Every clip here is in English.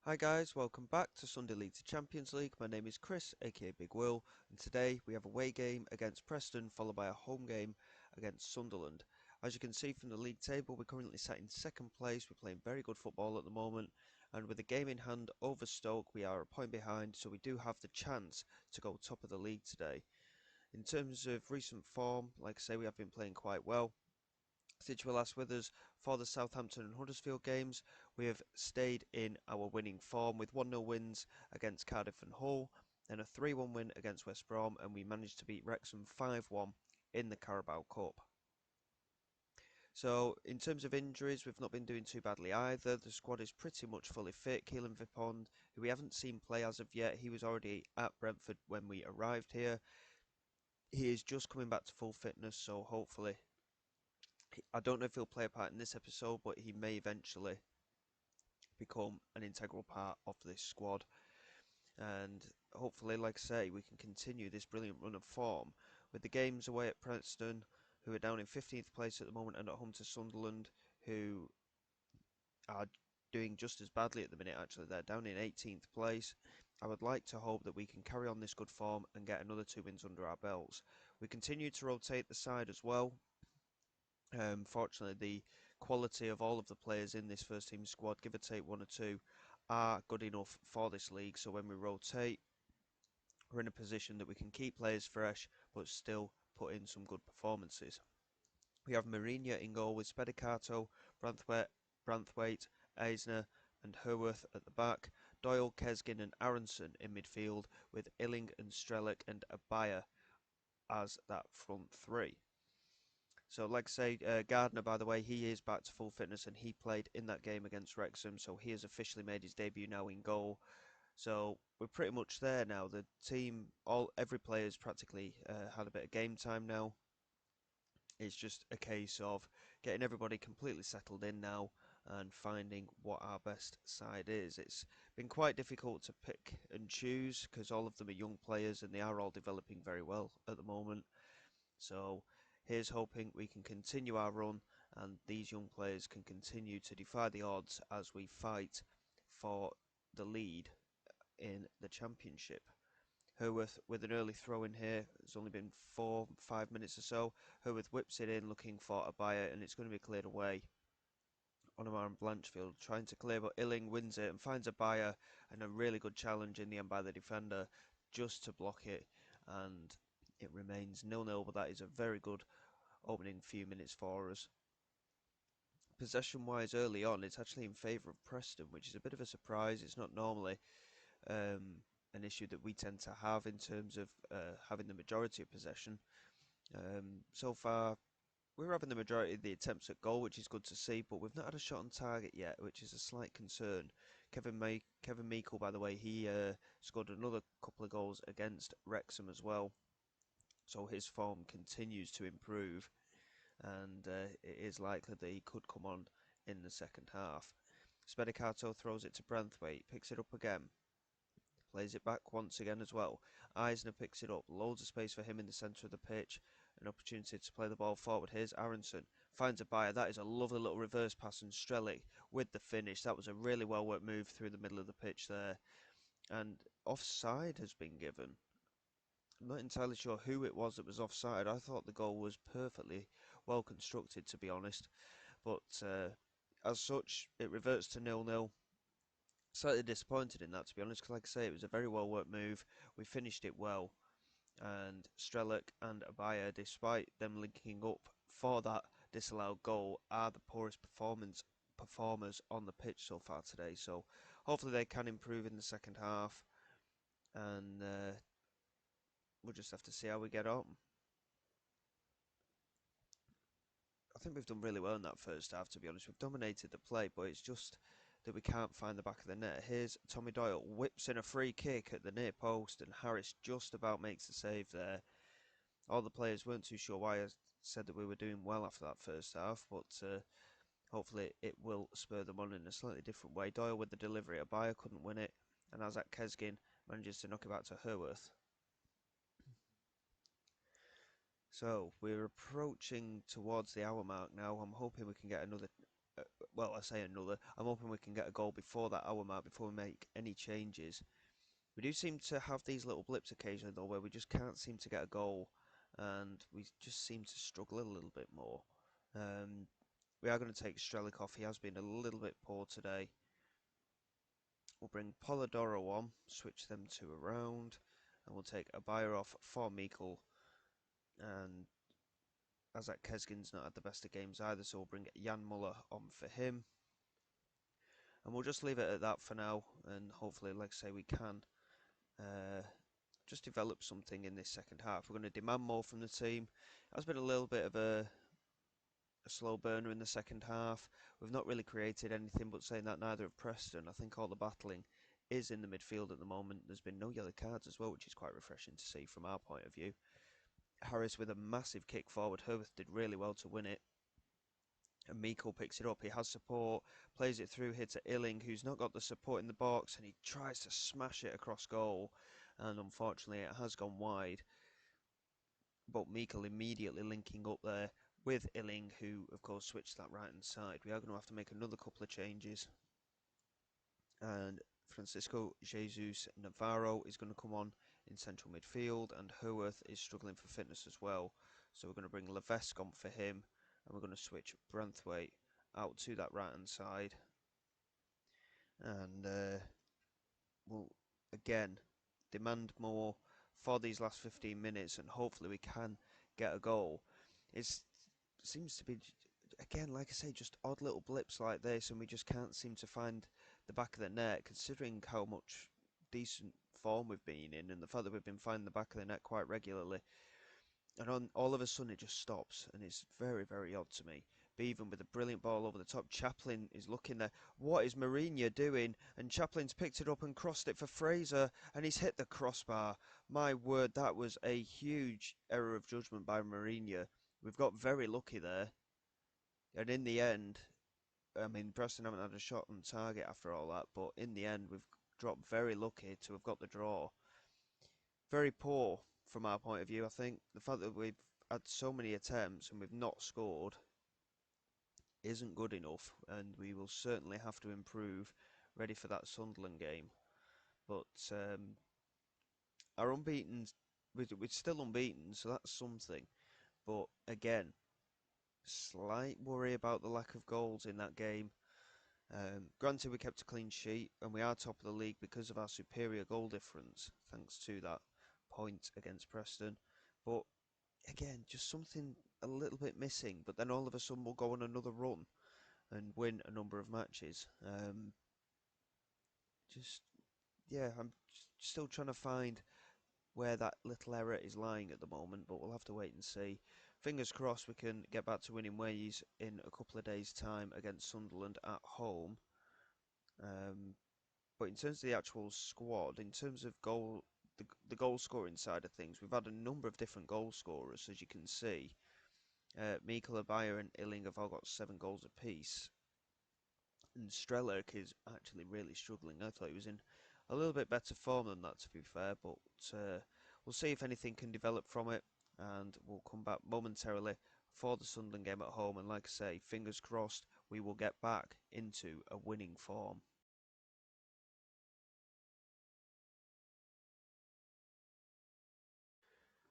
Hi guys, welcome back to Sunday League to Champions League. My name is Chris, aka Big Will, and today we have a away game against Preston, followed by a home game against Sunderland. As you can see from the league table, we're currently sat in second place. We're playing very good football at the moment, and with a game in hand over Stoke, we are a point behind, so we do have the chance to go top of the league today. In terms of recent form, like I say, we have been playing quite well. Since you were last with us for the Southampton and Huddersfield games, we have stayed in our winning form with 1-0 wins against Cardiff and Hull, then a 3-1 win against West Brom, and we managed to beat Wrexham 5-1 in the Carabao Cup. So, in terms of injuries, we've not been doing too badly either. The squad is pretty much fully fit. Keelan Vipond, who we haven't seen play as of yet, he was already at Brentford when we arrived here. He is just coming back to full fitness, so hopefully I don't know if he'll play a part in this episode, but he may eventually become an integral part of this squad. And hopefully, like I say, we can continue this brilliant run of form with the games away at Preston, who are down in 15th place at the moment, and at home to Sunderland, who are doing just as badly at the minute. Actually, they're down in 18th place. I would like to hope that we can carry on this good form and get another 2 wins under our belts. We continue to rotate the side as well. Fortunately, the quality of all of the players in this first team squad, give or take one or two, are good enough for this league. So when we rotate, we're in a position that we can keep players fresh, but still put in some good performances. We have Mourinho in goal with Spedicato, Branthwaite, Eisner, and Herworth at the back. Doyle, Kesgin, and Aronson in midfield, with Illing and Strelick and Abaya as that front three. So, like I say, Gardner, by the way, he is back to full fitness and he played in that game against Wrexham, so he has officially made his debut now in goal. So we're pretty much there now. The team, every player's practically had a bit of game time now. It's just a case of getting everybody completely settled in now and finding what our best side is. It's been quite difficult to pick and choose because all of them are young players and they are all developing very well at the moment. So here's hoping we can continue our run and these young players can continue to defy the odds as we fight for the lead in the championship. Herworth with an early throw in here. It's only been 4-5 minutes or so. Herworth whips it in looking for a buyer and it's going to be cleared away on Amar Blanchfield trying to clear, but Illing wins it and finds a buyer, and a really good challenge in the end by the defender just to block it, and it remains 0-0, but that is a very good opening few minutes for us. Possession wise early on, it's actually in favour of Preston, which is a bit of a surprise. It's not normally an issue that we tend to have in terms of having the majority of possession. So far, we're having the majority of the attempts at goal, which is good to see, but we've not had a shot on target yet, which is a slight concern. Kevin Meikle, by the way, he scored another couple of goals against Wrexham as well, so his form continues to improve, and it is likely that he could come on in the second half. Spedicato throws it to Branthwaite, picks it up again, plays it back once again as well. Eisner picks it up, loads of space for him in the centre of the pitch, an opportunity to play the ball forward. Here's Aronson, finds a buyer. That is a lovely little reverse pass, and Strelick with the finish. That was a really well worked move through the middle of the pitch there, and offside has been given. I'm not entirely sure who it was that was offside. I thought the goal was perfectly well constructed, to be honest, but as such it reverts to 0-0. Slightly disappointed in that, to be honest, because like I say, it was a very well worked move. We finished it well, and Strelick and Abaya, despite them linking up for that disallowed goal, are the poorest performers on the pitch so far today. So hopefully they can improve in the second half, and we'll just have to see how we get on. I think we've done really well in that first half, to be honest. We've dominated the play, but it's just that we can't find the back of the net. Here's Tommy Doyle, whips in a free kick at the near post, and Harris just about makes the save there. All the players weren't too sure why I said that we were doing well after that first half, but hopefully it will spur them on in a slightly different way. Doyle with the delivery, Abaya couldn't win it, and Azak Kesgin manages to knock it back to Herworth. So we're approaching towards the hour mark now. I'm hoping we can get another well, I say another. I'm hoping we can get a goal before that hour mark, before we make any changes. We do seem to have these little blips occasionally, though, where we just can't seem to get a goal, and we just seem to struggle a little bit more. Um, we are going to take Strelik off. He has been a little bit poor today. We'll bring Polidoro on, switch them two around, and we'll take Abaya off for Mikkel. And Azak Kesgin's not had the best of games either, so we'll bring Jan Muller on for him. And we'll just leave it at that for now, and hopefully, like I say, we can uh, just develop something in this second half. We're going to demand more from the team. It has been a little bit of a slow burner in the second half. We've not really created anything, but saying that, neither of Preston. I think all the battling is in the midfield at the moment. There's been no yellow cards as well, which is quite refreshing to see from our point of view. Harris with a massive kick forward. Herwith did really well to win it. And Mikkel picks it up. He has support, plays it through here to Illing, who's not got the support in the box, and he tries to smash it across goal. And unfortunately, it has gone wide. But Mikkel immediately linking up there with Illing, who, of course, switched that right-hand side. We are going to have to make another couple of changes. And Francisco Jesus Navarro is going to come on in central midfield, and Herworth is struggling for fitness as well. So we're going to bring Levesque on for him, and we're going to switch Branthwaite out to that right-hand side. And we'll, again, demand more for these last 15 minutes, and hopefully we can get a goal. It seems to be, again, like I say, just odd little blips like this, and we just can't seem to find the back of the net, considering how much decent form we've been in, and the fact that we've been finding the back of the net quite regularly. And all of a sudden it just stops, and it's very, very odd to me. Bevan with a brilliant ball over the top. Chaplin is looking there. What is Mourinho doing? And Chaplin's picked it up and crossed it for Fraser, and he's hit the crossbar. My word, that was a huge error of judgment by Mourinho. We've got very lucky there. And in the end, I mean, Preston haven't had a shot on target after all that, but in the end, we've dropped very lucky to have got the draw. Very poor from our point of view, I think. The fact that we've had so many attempts and we've not scored isn't good enough, and we will certainly have to improve, ready for that Sunderland game. But our unbeaten, we're still unbeaten, so that's something. But again, slight worry about the lack of goals in that game. Granted, we kept a clean sheet, and we are top of the league because of our superior goal difference, thanks to that point against Preston. But again, just something a little bit missing. But then all of a sudden, we'll go on another run and win a number of matches. Just yeah, I'm still trying to find where that little error is lying at the moment, but we'll have to wait and see. Fingers crossed we can get back to winning ways in a couple of days' time against Sunderland at home. But in terms of the actual squad, in terms of the goal scoring side of things, we've had a number of different goal scorers, as you can see. Mikkel, Abaya and Illing have all got 7 goals apiece. And Strelak is actually really struggling. I thought he was in a little bit better form than that, to be fair, but we'll see if anything can develop from it, and we'll come back momentarily for the Sunderland game at home. And like I say, fingers crossed, we will get back into a winning form.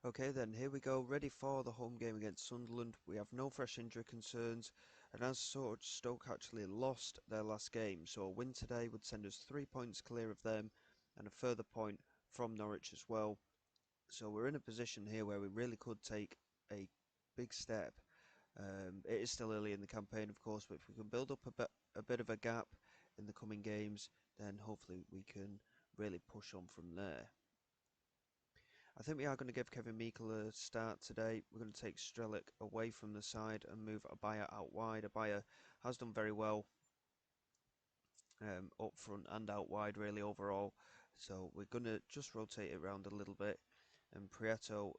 Okay then, here we go, ready for the home game against Sunderland. We have no fresh injury concerns, and as such, Stoke actually lost their last game, so a win today would send us 3 points clear of them, and a further point from Norwich as well. So we're in a position here where we really could take a big step. It is still early in the campaign, of course, but if we can build up a bit of a gap in the coming games, then hopefully we can really push on from there. I think we are going to give Kevin Meikle a start today. We're going to take Strelic away from the side and move Abaya out wide. Abaya has done very well up front and out wide, really, overall. So we're going to just rotate it around a little bit. And Prieto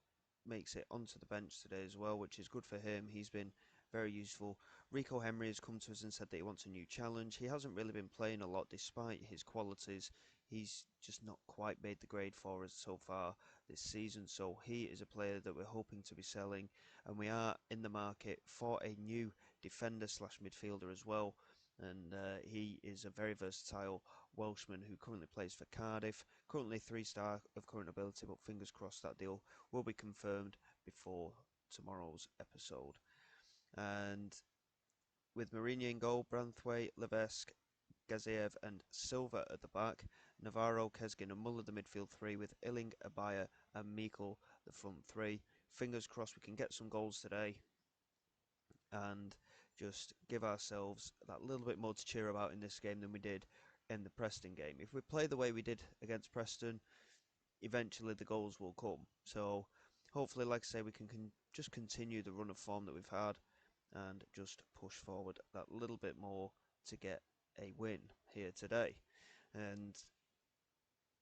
makes it onto the bench today as well, which is good for him. He's been very useful. Rico Henry has come to us and said that he wants a new challenge. He hasn't really been playing a lot despite his qualities. He's just not quite made the grade for us so far this season. So he is a player that we're hoping to be selling. And we are in the market for a new defender slash midfielder as well. And he is a very versatile Welshman who currently plays for Cardiff. Currently 3-star of current ability, but fingers crossed that deal will be confirmed before tomorrow's episode. And with Mourinho in goal, Branthwaite, Levesque, Gaziev and Silva at the back, Navarro, Kesgin and Muller the midfield three, with Illing, Abaya and Meikle the front three. Fingers crossed we can get some goals today and just give ourselves that little bit more to cheer about in this game than we did in the Preston game. If we play the way we did against Preston, eventually the goals will come. So hopefully, like I say, we can just continue the run of form that we've had and just push forward that little bit more to get a win here today. And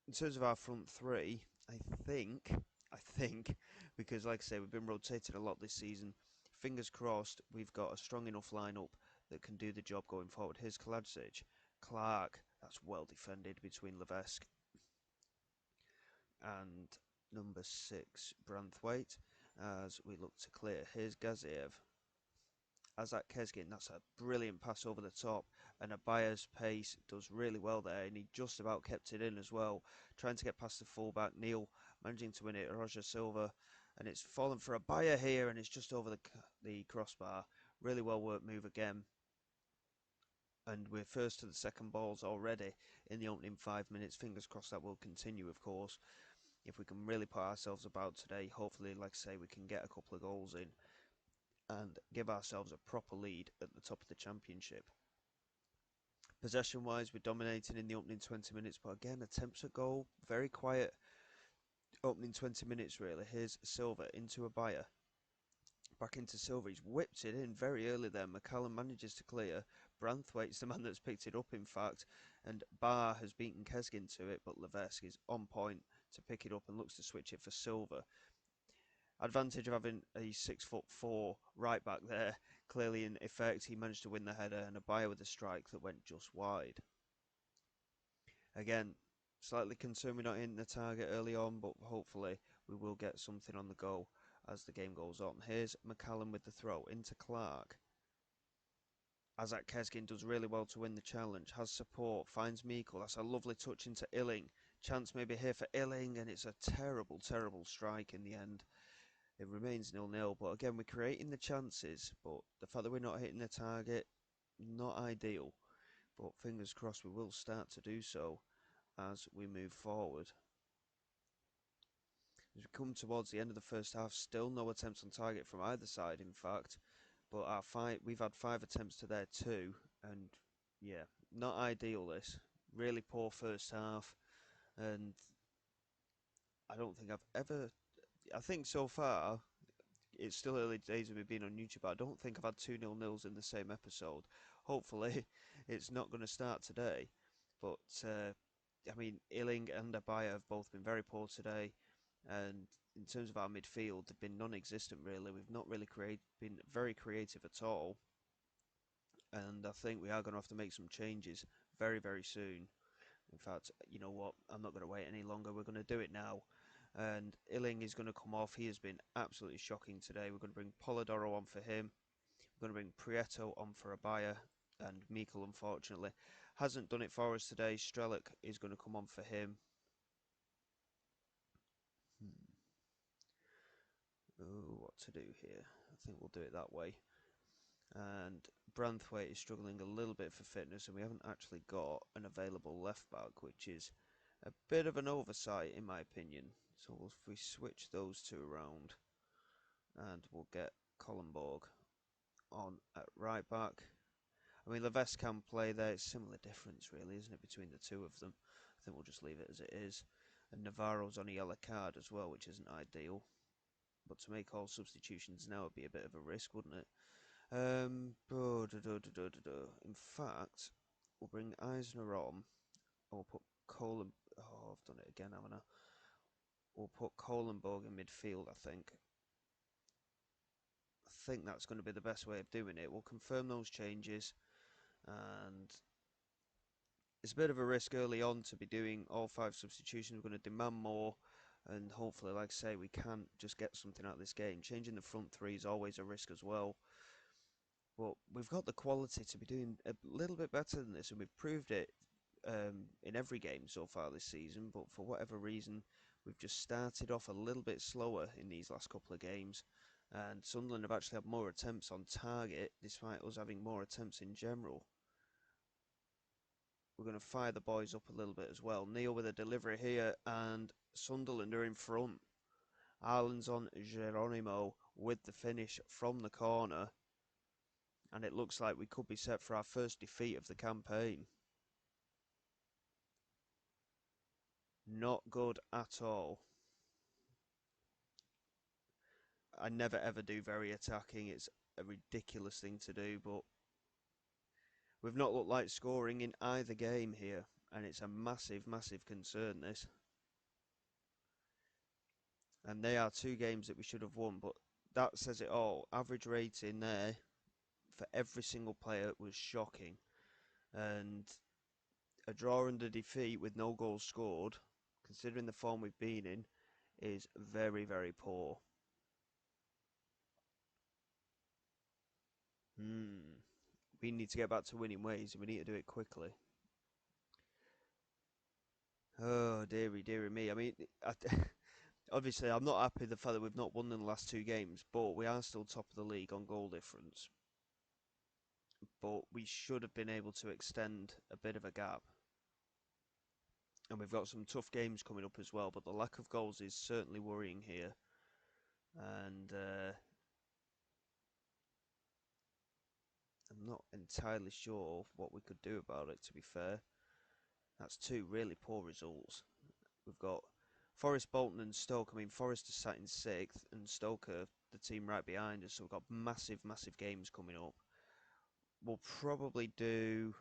in terms of our front three, I think, because like I say, we've been rotating a lot this season. Fingers crossed, we've got a strong enough lineup that can do the job going forward. Here's Kaladzic, Clark, that's well defended between Levesque and number 6, Branthwaite, as we look to clear. Here's Gaziev. Azak Kesgin, that's a brilliant pass over the top, and Abaya's pace does really well there, and he just about kept it in as well, trying to get past the fullback, Neil, managing to win it, Roger Silva, and it's fallen for Abaya here, and it's just over the crossbar. Really well worked move again, and we're first to the second balls already in the opening 5 minutes. Fingers crossed that will continue, of course. If we can really put ourselves about today, hopefully, like I say, we can get a couple of goals in and give ourselves a proper lead at the top of the championship. Possession-wise, we're dominating in the opening 20 minutes, but again, attempts at goal, very quiet opening 20 minutes, really. Here's Silva into Abaya. Back into Silva, he's whipped it in very early there. McCallum manages to clear. Branthwaite's the man that's picked it up, in fact, and Barr has beaten Kesgin to it, but Levesque is on point to pick it up and looks to switch it for Silva. Advantage of having a 6'4" right back there. Clearly, in effect, he managed to win the header, and Abaya with a strike that went just wide. Again, slightly concerned we're not hitting the target early on, but hopefully we will get something on the go as the game goes on. Here's McCallum with the throw into Clark. Azak Kesgin does really well to win the challenge, has support, finds Meikle. That's a lovely touch into Illing. Chance maybe here for Illing, and it's a terrible, terrible strike in the end. It remains 0-0, but again, we're creating the chances, but the fact that we're not hitting the target, not ideal. But fingers crossed we will start to do so as we move forward. As we come towards the end of the first half, still no attempts on target from either side, in fact. But we've had 5 attempts to their 2, and yeah, not ideal this. Really poor first half, and I don't think I think so far, it's still early days of me being on YouTube, but I don't think I've had 2 0-0s in the same episode. Hopefully, it's not going to start today. But, I mean, Illing and Abaya have both been very poor today. And in terms of our midfield, they've been non-existent, really. We've not really been very creative at all. And I think we are going to have to make some changes very, very soon. In fact, you know what? I'm not going to wait any longer. We're going to do it now. And Illing is going to come off. He has been absolutely shocking today. We're going to bring Polidoro on for him. We're going to bring Prieto on for Abaya. And Meikle, unfortunately, hasn't done it for us today. Strelic is going to come on for him. Oh, what to do here? I think we'll do it that way. And Branthwaite is struggling a little bit for fitness, and we haven't actually got an available left back, which is a bit of an oversight in my opinion. So if we switch those two around, and we'll get Collenborg on at right back. I mean, Levesque can play there. It's similar difference, really, isn't it, between the two of them? I think we'll just leave it as it is. And Navarro's on a yellow card as well, which isn't ideal. But to make all substitutions now would be a bit of a risk, wouldn't it? In fact, we'll bring Eisner on. We'll put Colin. Oh, I've done it again, haven't I? We'll put Collenborg in midfield, I think. I think that's going to be the best way of doing it. We'll confirm those changes, and it's a bit of a risk early on to be doing all 5 substitutions. We're going to demand more, and hopefully, like I say, we can just get something out of this game. Changing the front 3 is always a risk as well. But we've got the quality to be doing a little bit better than this, and we've proved it in every game so far this season. But for whatever reason, we've just started off a little bit slower in these last couple of games. And Sunderland have actually had more attempts on target, despite us having more attempts in general. We're going to fire the boys up a little bit as well. Neil with a delivery here, and Sunderland are in front. Ireland's on Geronimo with the finish from the corner. And it looks like we could be set for our first defeat of the campaign. Not good at all. I never ever do very attacking. It's a ridiculous thing to do, but we've not looked like scoring in either game here, and it's a massive, massive concern, this. And they are two games that we should have won, but that says it all. Average rating there for every single player was shocking. And a draw and a defeat with no goals scored, considering the form we've been in, is very, very poor. We need to get back to winning ways, and we need to do it quickly. Oh, dearie, dearie me. I mean, obviously, I'm not happy the fact that we've not won in the last two games, but we are still top of the league on goal difference. But we should have been able to extend a bit of a gap. And we've got some tough games coming up as well, but the lack of goals is certainly worrying here. And I'm not entirely sure what we could do about it, to be fair. That's two really poor results. We've got Forest, Bolton and Stoke. I mean, Forest are sat in 6th and Stoke are the team right behind us. So we've got massive, massive games coming up. We'll probably do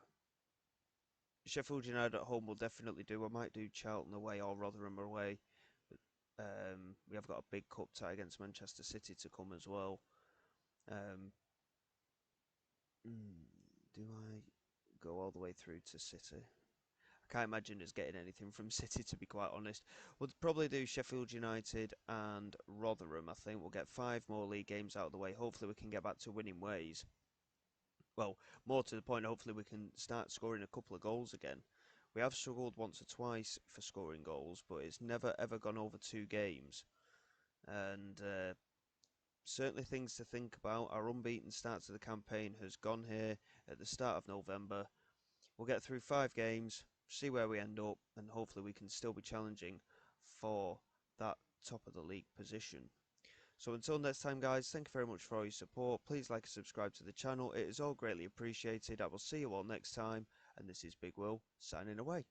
Sheffield United at home. We'll definitely do. I might do Charlton away or Rotherham away. We have got a big cup tie against Manchester City to come as well. Um, do I go all the way through to City? I can't imagine us getting anything from City, to be quite honest. We'll probably do Sheffield United and Rotherham. I think we'll get 5 more league games out of the way. Hopefully we can get back to winning ways. Well, more to the point, hopefully we can start scoring a couple of goals again. We have struggled once or twice for scoring goals, but it's never ever gone over 2 games. And certainly things to think about. Our unbeaten start to the campaign has gone here at the start of November. We'll get through 5 games, see where we end up, and hopefully we can still be challenging for that top of the league position. So until next time, guys, thank you very much for all your support. Please like and subscribe to the channel. It is all greatly appreciated. I will see you all next time, and this is Big Will signing away.